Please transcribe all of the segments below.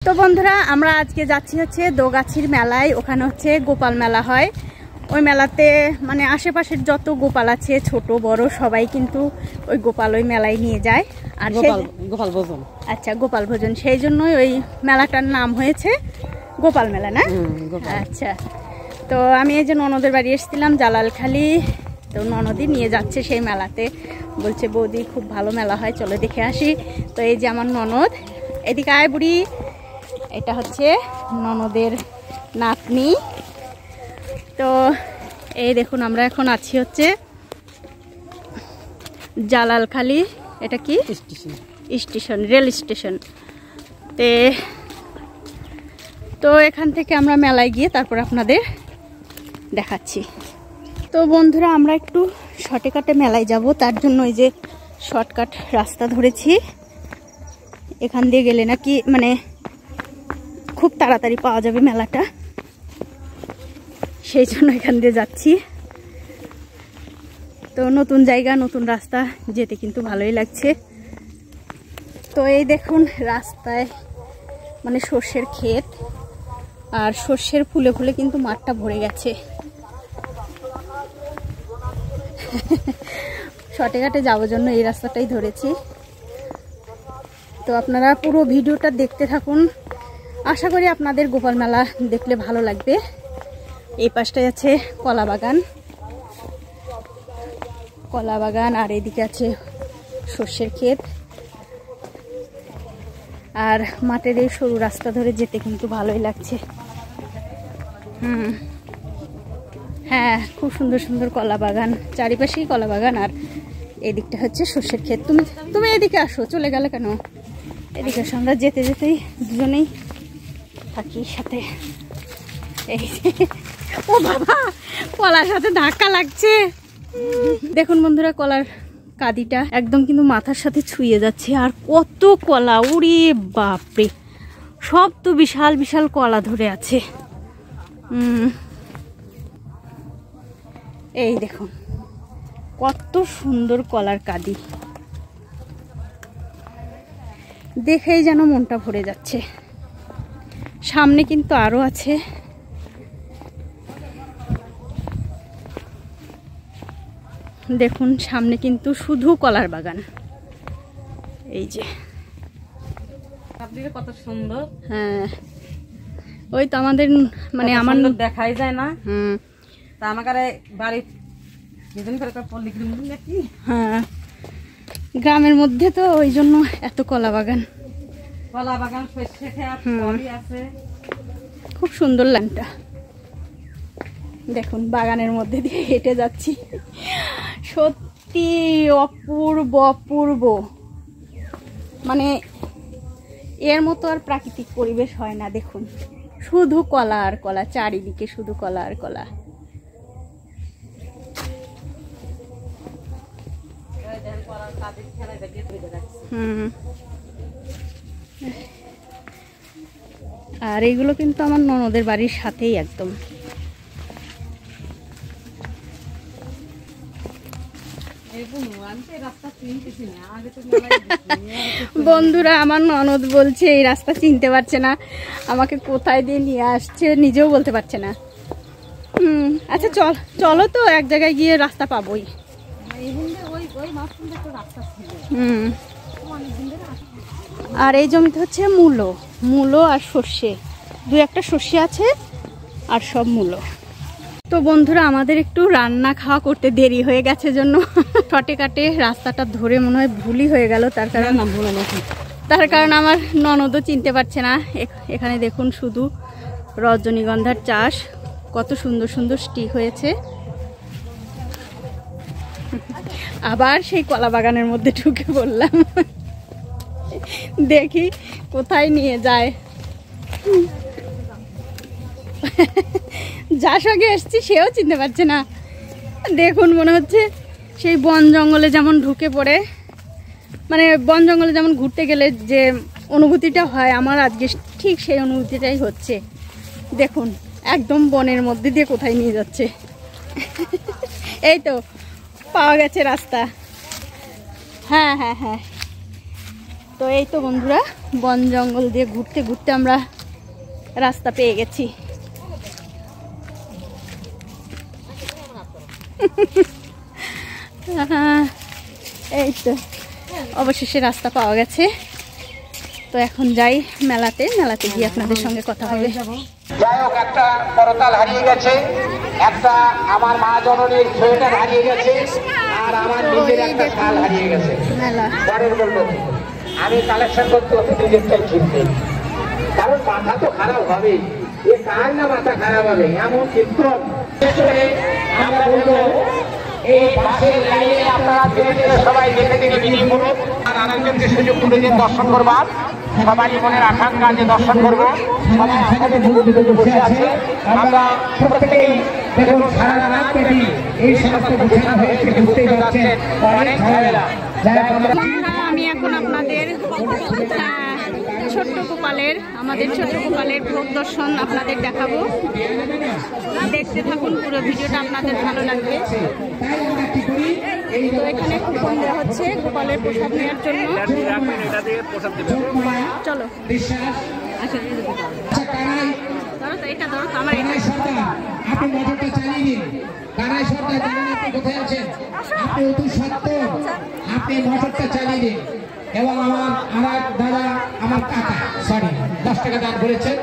তো বন্ধুরা আমরা আজকে যাচ্ছি হচ্ছে দোগাছির মেলায়। ওখানে হচ্ছে গোপাল মেলা হয়। ওই মেলাতে মানে আশেপাশের যত গোপাল আছে ছোট বড় সবাই কিন্তু ওই গোপাল ওই মেলায় নিয়ে যায়। আর গোপাল ভোজন, আচ্ছা গোপাল ভোজন, সেই জন্যই ওই মেলাটার নাম হয়েছে গোপাল মেলা না? আচ্ছা, তো আমি এই যে ননদের বাড়ি এসেছিলাম জালালখালি, তো ননদই নিয়ে যাচ্ছে সেই মেলাতে, বলছে বৌদি খুব ভালো মেলা হয় চলো দেখে আসি। তো এই যে আমার ননদ, এদিকে আয় বুড়ি, এটা হচ্ছে ননদের নাতনি। তো এই দেখুন আমরা এখন আছি হচ্ছে জালালখালি, এটা কি স্টেশন, রেল স্টেশন। তো এখান থেকে আমরা মেলায় গিয়ে তারপর আপনাদের দেখাচ্ছি। তো বন্ধুরা আমরা একটু শর্টকাটে মেলায় যাব, তার জন্য ওই যে শর্টকাট রাস্তা ধরেছি। এখান দিয়ে গেলে নাকি মানে খুব তাড়াতাড়ি পাওয়া যাবে মেলাটা, সেই জন্য এখান দিয়ে যাচ্ছি। তো নতুন জায়গা নতুন রাস্তা, যেতে কিন্তু ভালোই লাগছে। তো এই দেখুন রাস্তায় মানে সর্ষের ক্ষেত, আর সর্ষের ফুলে ফুলে কিন্তু মাঠটা ভরে গেছে। শর্টকাটে যাওয়ার জন্য এই রাস্তাটাই ধরেছি। তো আপনারা পুরো ভিডিওটা দেখতে থাকুন, আশা করি আপনাদের গোপাল মেলা দেখলে ভালো লাগবে। এই পাশটায় আছে কলা বাগান, আর এদিকে আছে সর্ষের ক্ষেত। আর মাঠের এই সরু রাস্তা ধরে যেতে কিন্তু ভালোই লাগছে। হ্যাঁ, খুব সুন্দর সুন্দর কলা বাগান, চারিপাশেই কলা বাগান, আর এদিকটা হচ্ছে সর্ষের ক্ষেত। তুমি এদিকে আসো, চলে গেলে কেন? এদিকে আসো, আমরা যেতে যেতেই দুজনেই থাকি সাথে। এই ও বাবা, কলার সাথে ধাক্কা লাগছে। দেখুন বন্ধুরা, কলার কাদিটা একদম কিন্তু মাথার সাথে ছুঁয়ে যাচ্ছে। আর কত কলা, উড়ে বাপরে, সব তো বিশাল বিশাল কলা ধরে আছে। এই দেখুন কত সুন্দর কলার কাদি, দেখেই যেন মনটা ভরে যাচ্ছে। সামনে কিন্তু আরো আছে। দেখুন সামনে কিন্তু শুধু কলার বাগান। এই যে কত সুন্দর। হ্যাঁ, ওই তো আমাদের মানে আমার দেখাই যায় না। তা আমাকে বাড়ি হ্যাঁ, গ্রামের মধ্যে তো ওই জন্য এত কলা বাগান আছে। খুব সুন্দর লাইনটা দেখুন, বাগানের মধ্যে দিয়ে হেঁটে যাচ্ছি। সত্যি অপূর্ব অপূর্ব, মানে এর মতো আর প্রাকৃতিক পরিবেশ হয় না। দেখুন শুধু কলা আর কলা, চারিদিকে শুধু কলা আর কলা। আর এইগুলো কিন্তু আমার ননদের বাড়ির সাথেই একদম। বন্ধুরা, আমার ননদ বলছে এই রাস্তা চিনতে পারছে না, আমাকে কোথায় দিয়ে নিয়ে আসছে নিজেও বলতে পারছে না। আচ্ছা চলো তো এক জায়গায় গিয়ে রাস্তা পাবোই। আর এই জমিতে হচ্ছে মূলো আর সর্ষে, দু একটা সর্ষে আছে আর সব মূলো। তো বন্ধুরা, আমাদের একটু রান্না খাওয়া করতে দেরি হয়ে গেছে জন্য শর্টকাটে রাস্তাটা ধরে মনে হয় ভুলই হয়ে গেল। তার কারণ আমার ননদও চিনতে পারছে না। এখানে দেখুন শুধু রজনীগন্ধার চাষ, কত সুন্দর সুন্দর স্টিক হয়েছে। আবার সেই কলা বাগানের মধ্যে ঢুকে পড়লাম, দেখি কোথায় নিয়ে যায়। যার সঙ্গে এসছি সেও চিনতে পারছে না। দেখুন মনে হচ্ছে সেই বন জঙ্গলে যেমন ঢুকে পড়ে, মানে বন জঙ্গলে যেমন ঘুরতে গেলে যে অনুভূতিটা হয়, আমার আজকে ঠিক সেই অনুভূতিটাই হচ্ছে। দেখুন একদম বনের মধ্যে দিয়ে কোথায় নিয়ে যাচ্ছে। এই তো পাওয়া গেছে রাস্তা। হ্যাঁ হ্যাঁ হ্যাঁ, তো এই তো বন্ধুরা, বন জঙ্গল দিয়ে ঘুরতে ঘুরতে আমরা রাস্তা পেয়ে গেছি। এই তো অবশেষে রাস্তা পাওয়া গেছে। তো এখন যাই মেলাতে গিয়ে আপনাদের সঙ্গে কথা হবে। যাই হোক, একটা করতাল হারিয়ে গেছে, একটা আমার মা জননীর সোয়েটার হারিয়ে গেছে, আর আমার নিজের একটা শাল হারিয়ে গেছে। পরের বলবো আমি কালেকশন করতে হতো নিজেরটাই ঠিক নেই, কারণ মাথা তো খারাপ হবে। এ কার না মাথা খারাপ হবে এমন চিত্র আমরা বলবো। এই পাশের লাইনে আপনারা ধীরে ধীরে সবাই দেখে দেখে বিনিয়োগ করুন, আর আরেকজনকে সুযোগ করে দিয়ে দর্শন করবার সবারই মনের আকাঙ্ক্ষা যে দর্শন করবো। সবাই আশাকে বসে আছে, আমরা প্রত্যেকেই দেখুন সারা রাত ব্যাপী এই সমস্ত ঘোষণা হয়েছে, বুঝতেই পারছেন অনেক ঝামেলা। আমি এখন আপনাদের ছোট্ট গোপালের ভোগ দর্শন আপনাদের দেখাবো। দেখতে থাকুন, পুরো ভিডিওটা আপনাদের ভালো লাগবে। তো এখানে কুপন দেওয়া হচ্ছে গোপালের প্রসাদ নেওয়ার জন্য। চলো এটা ধরো, আমার এটা আপনি অতি সত্তর, আপনি মোটরটা চালিয়ে দিন। এবং আমার দাদা, আমার কাকা, সরি 10 টাকা দান করেছেন।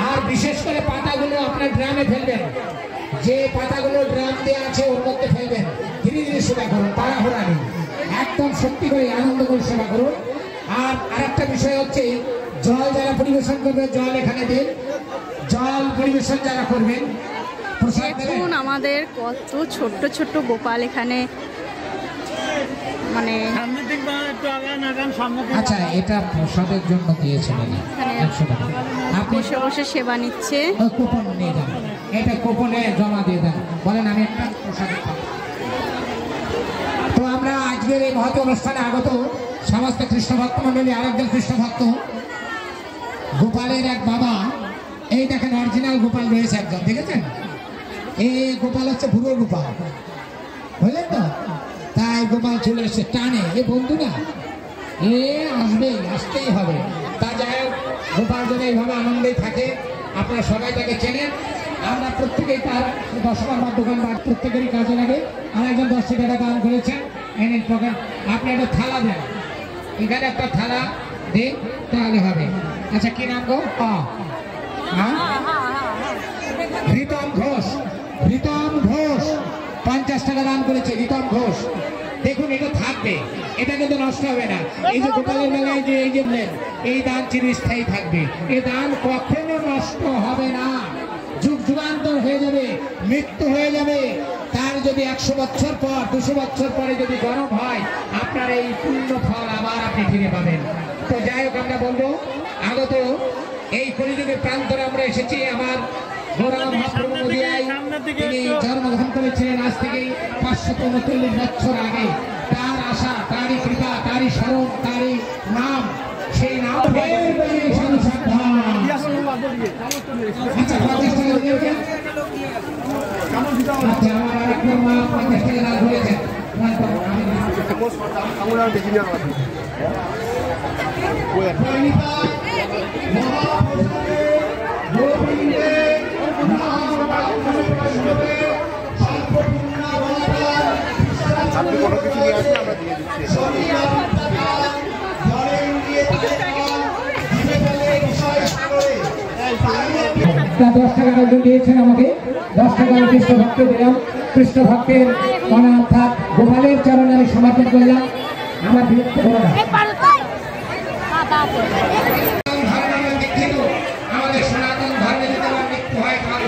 আর বিশেষ করে পাতাগুলো আপনার ড্রামে ফেলবেন, যে পাতাগুলো ড্রাম দেওয়া আছে ওর মধ্যে ফেলবেন। ধীরে ধীরে সেবা করুন, তাড়াহুড়া নেই, একদম সত্যি করে আনন্দ করে সেবা করুন। আর আরেকটা বিষয় হচ্ছে, জল যারা পরিবেশন করবে জল এখানে দিন, জল পরিবেশন যারা করবেন। দেখুন আমাদের কত ছোট্ট ছোট্ট গোপাল এখানে, মানে আচ্ছা এটা প্রসাদের জন্য দিয়েছিলেন, আপনি বসে বসে সেবা নিচ্ছে। কুপন নিয়ে যান, এটা কুপনে জমা দিয়ে দেন, বলেন আমি একটা প্রসাদ। তো আমরা আজকের এই মহৎ অনুষ্ঠানে আগত সমস্ত কৃষ্ণ ভক্ত মন্ডলী, আরেকজন কৃষ্ণ ভক্ত গোপালের এক বাবা, এই দেখেন অরিজিনাল গোপাল রয়েছে একজন, দেখেছেন? এই গোপাল হচ্ছে বুড়ো গোপাল, বুঝলেন তো? তাই গোপাল চলে এসছে টানে, এ বন্ধু না, এ আসতেই হবে। তা যাই হোক, গোপাল যেন এইভাবে আনন্দেই থাকে, আপনারা সবাই তাকে চেনেন। আমরা প্রত্যেকেই তার দশকর্মার দোকানদার, প্রত্যেকেরই কাজে লাগে। আর একজন 10 টাকা দান করেছেন, এনেন পকেট। আপনি একটা থালা দেন, এখানে একটা থালা দিন, তাহলে হবে। আচ্ছা কি নাম গো? রিতম ঘোষ, রিতম ঘোষ 50 টাকা দান করেছে, রিতম ঘোষ। দেখুন এটা থাকবে, এটা কিন্তু নষ্ট হবে না। এই যে গোপালের মেলায় যে এই যে এই দান চিরস্থায়ী থাকবে, এই দান কখনো নষ্ট হবে না, যুগ যুগান্তর হয়ে যাবে, মৃত্যু হয়ে যাবে। তার যদি 100 বছর পর 200 বছর পরে যদি গরম হয়, আপনার এই পূর্ণ ফল আবার আপনি ফিরে পাবেন। তো যাই হোক, আমরা বলবো আগত এই কলিযুগের প্রান্তরে আমরা এসেছি। আমার তিনি জন্মগ্রহণ করেছিলেন আজ থেকে 539 বছর আগে। তার আশা, তারই কৃপা, তারই স্মরণ, তারই নাম, সেই নাম আপনি কোনো কিছু নিয়ে আসেন, আমরা দিয়ে দিচ্ছি। 10 টাকা দিয়েছেন আমাকে, 10 টাকা কৃষ্ণ ভক্ত দিলাম। কৃষ্ণ ভক্তের মানে অর্থাৎ গোপালের চরণে আমি সমর্পণ করলাম। আমার বিরক্ত করো না। আমাদের সনাতন ধর্মে যদি আমার মৃত্যু হয়, তাহলে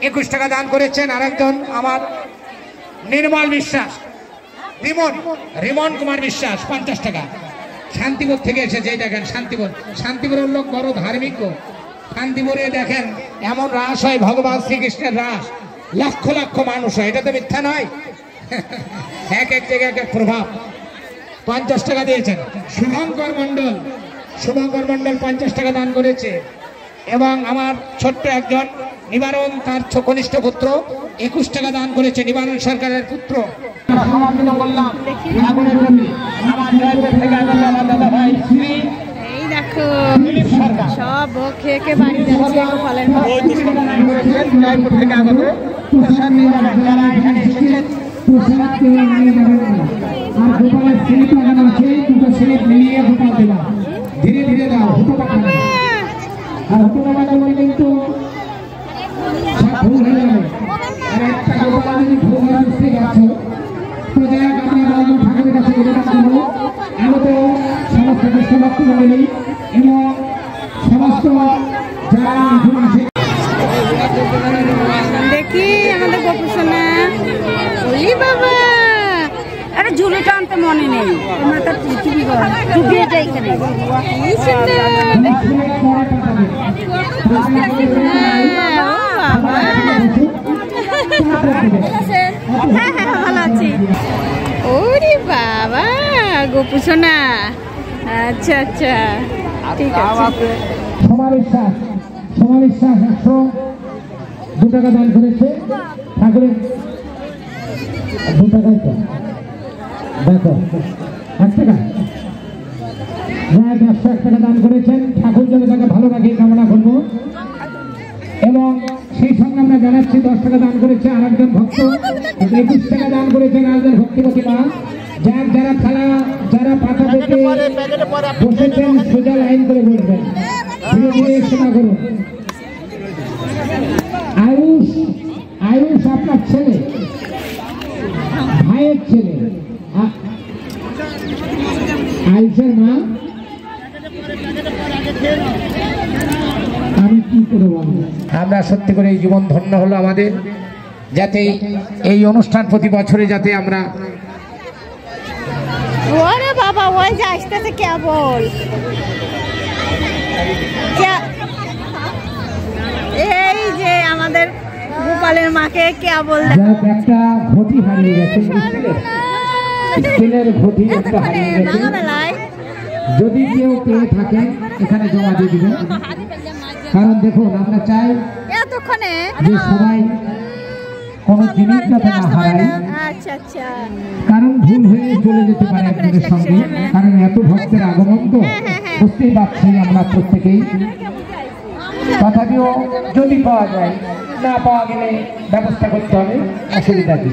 21 টাকা দান করেছেন আরেকজন আমার নির্মল বিশ্বাস, রিমন কুমার বিশ্বাস 50 টাকা। শান্তিপুর থেকে এসেছে, এই দেখেন শান্তিপুরের লোক বড় ধার্মিক। শান্তিপুরে দেখেন এমন রাস হয়, ভগবান শ্রীকৃষ্ণের রাস, লক্ষ লক্ষ মানুষ হয়, এটা তো মিথ্যা নয়। এক এক জায়গায় এক এক প্রভাব। 50 টাকা দিয়েছেন শুভঙ্কর মন্ডল 50 টাকা দান করেছে। এবং আমার ছোট্ট একজন নিবারণ, তার কনিষ্ঠ পুত্র 21 টাকা দান করেছে, নিবারণ সরকারের পুত্র সমাপ্ত করলাম ঠাকুরের প্রতি আমার জয়পুর থেকে আগত আমার দাদা ভাই শ্রী এই দেখো দিলীপ সরকার সব ভোগ খেয়ে খেয়ে বাড়ি যাচ্ছে গোপালের ভোগ। জয়পুর থেকে আগত প্রসাদ নিয়ে যাবেন যারা এখানে এসেছেন। প্রসাদ কেউ নিয়ে যাবেন না। আর গোপালের স্লিপ লাগানো আছে, দুটো স্লিপ মিলিয়ে গোপাল দেওয়া, ধীরে ধীরে দাও, হুটো টাকা না। আর হুটো টাকা দেওয়া কিন্তু সব ভুল হয়ে যাবে। আর একটা গোপাল যদি ভুল হয়ে আসতে গেছো, তো যাই হোক আমরা বাবা ঠাকুরের কাছে নিবেদন করবো, আগত সমস্ত কৃষ্ণভক্ত মণ্ডলী এবং সমস্ত যারা এখন আসে দেখি আমাদের গোপুসোনা। ওলি বাবা, আরে ঝুলিটা আনতে মনে নেই, মাথা টুপি টুপিয়ে যাই এখানে। কি সুন্দর। হ্যাঁ, ও বাবা। হ্যাঁ হ্যাঁ ভালো আছি। ওরে বাবা গোপুসোনা, আচ্ছা আচ্ছা ঠিক আছে। সমাবেশ 102 টাকা দান করেছে ঠাকুরের। 2 টাকাই তো দেখো, 1 টাকা যাই 101 টাকা দান করেছেন। ঠাকুর যেন তাকে ভালো লাগে কামনা করবো। এবং সেই সঙ্গে আমরা জানাচ্ছি 10 টাকা দান করেছে আরেকজন ভক্ত, 21 টাকা দান করেছেন আরেকজন ভক্তিমতী মা। যারা খেলা যারা পাতা পেতে বসেছেন সোজা লাইন করে বসবেন, ধীরে ধীরে সেবা করুন। আয়ুষ আপনার ছেলে, ভাইয়ের ছেলে, আয়ুষের মা। আমি কি করে বলবো, আমরা সত্যি করে এই জীবন ধন্য হলো আমাদের, যাতে এই অনুষ্ঠান প্রতি বছরে যাতে আমরা ওরে বাবা ওই যে আসতেছে কেবল। এই যে আমাদের গোপালের মাকে কেবল একটা ঘটি হারিয়ে গেছে, স্টিলের ঘটি একটা হারিয়ে গেছে। যদি কেউ পেয়ে থাকেন এখানে জমা দিয়ে দিবেন, কারণ দেখুন আমরা চাই এতক্ষণে যে সবাই কোনো জিনিস যাতে না হারায়, আচ্ছা আচ্ছা কারণ ভুল হয়ে চলে যেতে পারে আপনাদের সঙ্গে, কারণ এত ভক্তের আগমন তো বুঝতেই পারছি আমরা প্রত্যেকেই। তথাপিও যদি পাওয়া যায়, না পাওয়া গেলে ব্যবস্থা করতে হবে, অসুবিধা কি।